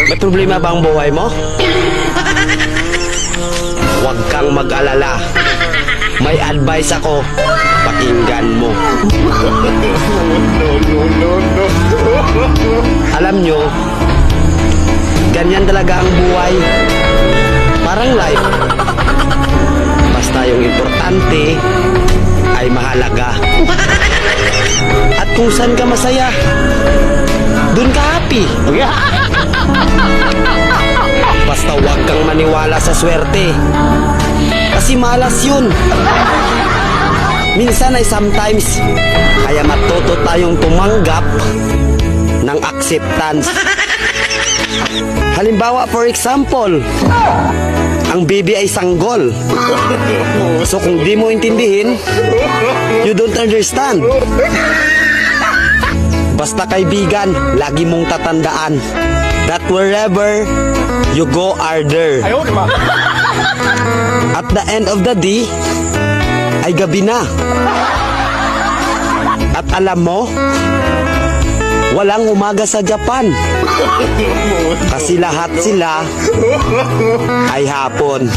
May problema ba ang buhay mo? Huwag kang mag-alala. May advice ako. Pakinggan mo. Alam nyo, ganyan talaga ang buhay. Parang life. Basta yung importante ay mahalaga. At kung saan ka masaya, dun ka happy. Basta huwag kang maniwala sa swerte. Kasi malas yun. Minsan ay sometimes. Kaya matuto tayong tumanggap ng acceptance. Halimbawa, for example, ang baby ay sanggol. So kung di mo intindihin, you don't understand. Basta kaibigan, lagi mong tatandaan that wherever you go are there. At the end of the day, ay gabi na. At alam mo, walang umaga sa Japan. Kasi lahat sila ay hapon.